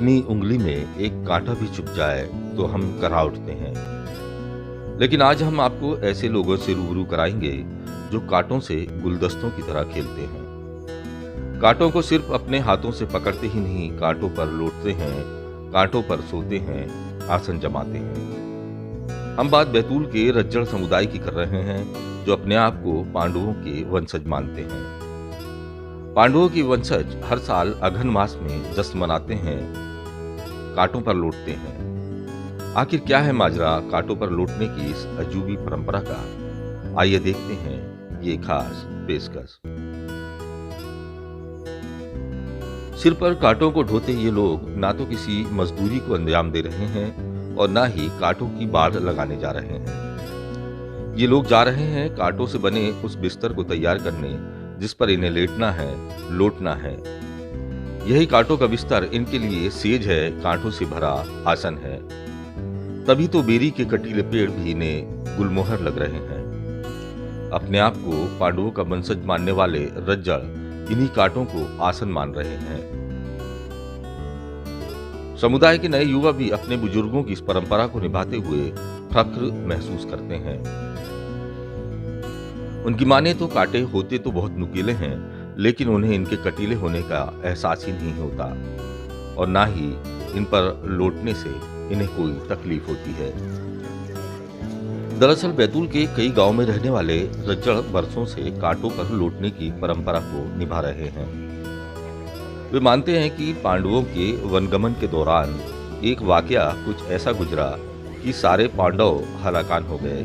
अपनी उंगली में एक कांटा भी चुभ जाए तो हम करा उठते हैं। लेकिन आज हम आपको ऐसे लोगों से रूबरू कराएंगे जो कांटों से गुलदस्तों की तरह खेलते हैं। कांटों को सिर्फ अपने हाथों से पकड़ते ही नहीं, कांटों पर लौटते हैं, कांटों पर सोते हैं, आसन जमाते हैं। हम बात बैतूल के रज्जड़ समुदाय की कर रहे हैं जो अपने आप को पांडवों के वंशज मानते हैं। पांडवों की वंशज हर साल अघन मास में जश्न मनाते हैं, कांटों पर लौटते हैं। आखिर क्या है माजरा कांटों पर लौटने की इस अजूबी परंपरा का? आइए देखते हैं ये खास पेशकश। सिर पर कांटों को ढोते ये लोग ना तो किसी मजदूरी को अंजाम दे रहे हैं और ना ही कांटों की बाढ़ लगाने जा रहे हैं। ये लोग जा रहे हैं कांटों से बने उस बिस्तर को तैयार करने जिस पर इन्हें लेटना है, लौटना है। यही कांटों का बिस्तर इनके लिए सेज है, कांटों से भरा आसन है। तभी तो बेरी के कटीले पेड़ भी इन्हें गुलमोहर लग रहे हैं। अपने आप को पांडवों का वंशज मानने वाले रज्जड़ इन्हीं कांटों को आसन मान रहे हैं। समुदाय के नए युवा भी अपने बुजुर्गों की इस परंपरा को निभाते हुए फख्र महसूस करते हैं। उनकी माने तो कांटे होते तो बहुत नुकीले हैं, लेकिन उन्हें इनके कटीले होने का एहसास ही नहीं होता और ना ही इन पर लौटने से इन्हें कोई तकलीफ होती है। दरअसल बैतूल के कई गांव में रहने वाले रज्जड़ बरसों से कांटों पर लौटने की परंपरा को निभा रहे हैं। वे मानते हैं कि पांडवों के वनगमन के दौरान एक वाकया कुछ ऐसा गुजरा कि सारे पांडव हलाकान हो गए।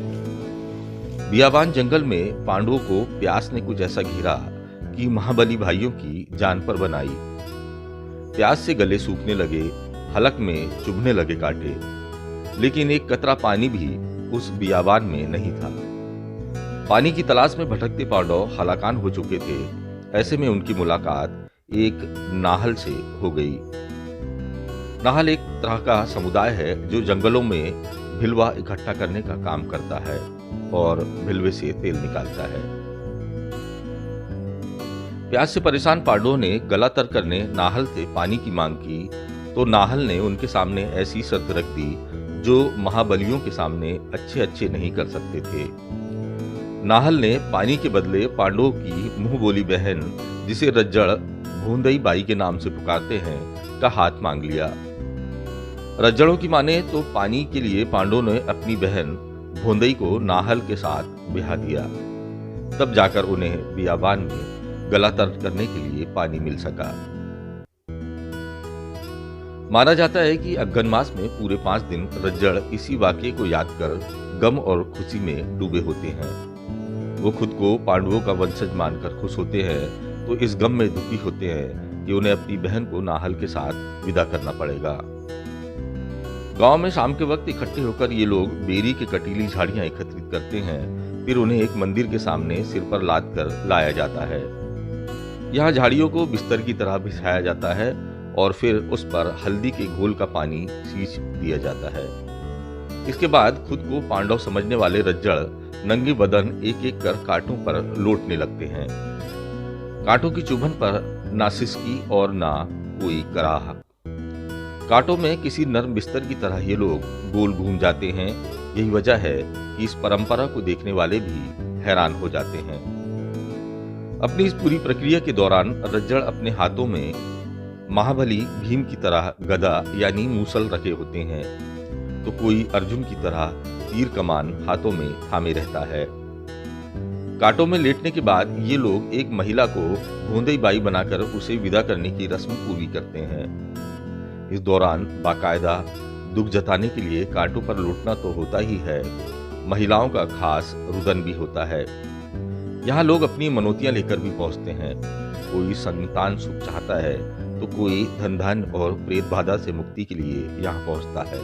बियाबान जंगल में पांडवों को प्यास ने कुछ ऐसा घेरा कि महाबली भाइयों की जान पर बनाई। प्यास से गले सूखने लगे, हलक में चुभने लगे कांटे, लेकिन एक कतरा पानी भी उस बियाबान में नहीं था। पानी की तलाश में भटकते पांडव हलाकान हो चुके थे। ऐसे में उनकी मुलाकात एक नाहल से हो गई। नाहल एक तरह का समुदाय है जो जंगलों में भिलवा इकट्ठा करने का काम करता है और भिलवे से तेल निकालता है। प्यास से परेशान पांडवों ने गला तर करने नाहल से पानी की मांग की तो नाहल ने उनके सामने ऐसी शर्त रख दी जो महाबलियों के सामने अच्छे नहीं कर सकते थे। नाहल ने पानी के बदले पांडवों की मुंह बोली बहन, जिसे रज्जड़ भूंदई बाई के नाम से पुकारते हैं, का हाथ मांग लिया। रज्जड़ों की माने तो पानी के लिए पांडवों ने अपनी बहन भूंदई को नाहल के साथ ब्याह दिया। तब जाकर उन्हें बियाबान में गला तर करने के लिए पानी मिल सका। माना जाता है कि अघन मास में पूरे 5 दिन रज्जड़ इसी वाक्य को याद कर गम और खुशी में डूबे होते हैं। वो खुद को पांडवों का वंशज मानकर खुश होते हैं तो इस गम में दुखी होते हैं कि उन्हें अपनी बहन को नाहल के साथ विदा करना पड़ेगा। गांव में शाम के वक्त इकट्ठे होकर ये लोग बेरी के कटीली झाड़ियां एकत्रित करते हैं। फिर उन्हें एक मंदिर के सामने सिर पर लाद कर लाया जाता है। यहाँ झाड़ियों को बिस्तर की तरह बिछाया जाता है और फिर उस पर हल्दी के घोल का पानी सींच दिया जाता है। इसके बाद खुद को पांडव समझने वाले रज्जड़ नंगे बदन एक एक कर कांटों पर लौटने लगते हैं। कांटों की चुभन पर ना सिसकी और ना कोई कराह। कांटों में किसी नर्म बिस्तर की तरह ये लोग गोल घूम जाते हैं। यही वजह है कि इस परंपरा को देखने वाले भी हैरान हो जाते हैं। अपनी इस पूरी प्रक्रिया के दौरान रज्जड़ अपने हाथों में महाबली भीम की तरह गदा यानी मूसल रखे होते हैं तो कोई अर्जुन की तरह तीर कमान हाथों में थामे रहता है। कांटों में लेटने के बाद ये लोग एक महिला को भूंदई बाई बनाकर उसे विदा करने की रस्म पूरी करते हैं। इस दौरान बाकायदा दुख जताने के लिए कांटों पर लौटना तो होता ही है, महिलाओं का खास रुदन भी होता है। यहाँ लोग अपनी मनोतियां लेकर भी पहुंचते हैं। कोई संतान सुख चाहता है तो कोई धन और प्रेत बाधा से मुक्ति के लिए यहाँ पहुंचता है।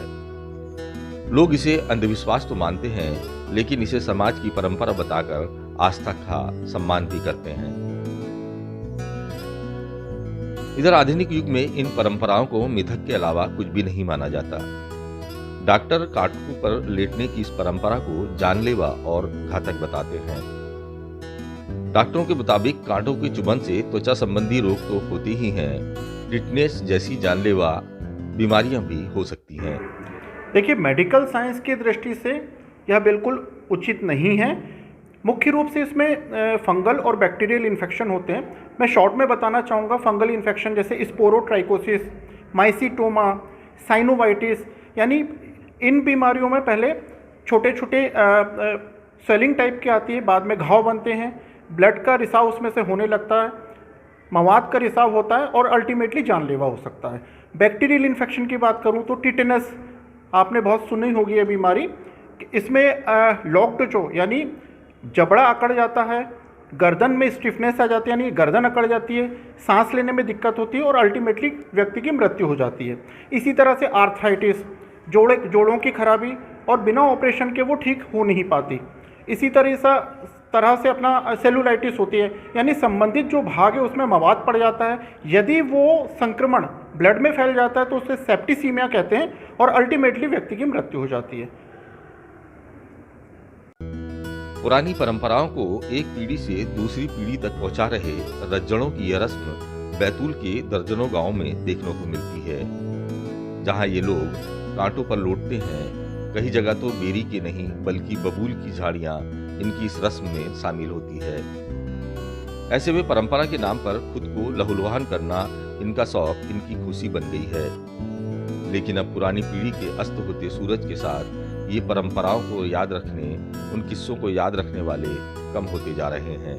लोग इसे अंधविश्वास तो मानते हैं, लेकिन इसे समाज की परंपरा बताकर आस्था का सम्मान भी करते हैं। इधर आधुनिक युग में इन परंपराओं को मिथक के अलावा कुछ भी नहीं माना जाता। डॉक्टर कांटों पर लेटने की इस परंपरा को जानलेवा और घातक बताते हैं। डॉक्टरों के मुताबिक कांटों की चुभन से त्वचा संबंधी रोग तो होते ही हैं, टिटनेस जैसी जानलेवा बीमारियां भी हो सकती हैं। देखिए, मेडिकल साइंस की दृष्टि से यह बिल्कुल उचित नहीं है। मुख्य रूप से इसमें फंगल और बैक्टीरियल इन्फेक्शन होते हैं। मैं शॉर्ट में बताना चाहूँगा, फंगल इन्फेक्शन जैसे स्पोरोट्राइकोसिस, माइसीटोमा, साइनोवाइटिस, यानी इन बीमारियों में पहले छोटे छोटे स्वेलिंग टाइप की आती है, बाद में घाव बनते हैं, ब्लड का रिसाव उसमें से होने लगता है, मवाद का रिसाव होता है और अल्टीमेटली जानलेवा हो सकता है। बैक्टीरियल इन्फेक्शन की बात करूं तो टिटेनस, आपने बहुत सुनी होगी ये बीमारी। इसमें लॉक्ड जो यानी जबड़ा अकड़ जाता है, गर्दन में स्टिफनेस आ जाती है यानी गर्दन अकड़ जाती है, सांस लेने में दिक्कत होती है और अल्टीमेटली व्यक्ति की मृत्यु हो जाती है। इसी तरह से आर्थराइटिस, जोड़ों की खराबी, और बिना ऑपरेशन के वो ठीक हो नहीं पाती। इसी तरह से अपना सेलुलाइटिस होती है, यानी संबंधित जो भाग है उसमें मवाद पड़ जाता है। यदि वो संक्रमण ब्लड में फैल जाता है तो उसे सेप्टिसीमिया कहते हैं और अल्टीमेटली व्यक्ति की मृत्यु हो जाती है। पुरानी परंपराओं को एक पीढ़ी से दूसरी पीढ़ी तक पहुंचा रहे रज्जड़ों की यह रस्म बैतूल के दर्जनों गांवों में देखने को मिलती है, जहां ये लोग कांटों पर लौटते हैं। कई जगह तो बेरी के नहीं बल्कि बबूल की झाड़ियां इनकी इस रस्म में शामिल होती है। ऐसे में परंपरा के नाम पर खुद को लहूलुहान करना इनका शौक, इनकी खुशी बन गई है। लेकिन अब पुरानी पीढ़ी के अस्त होते सूरज के साथ ये परंपराओं को याद रखने, उन किस्सों को याद रखने वाले कम होते जा रहे हैं।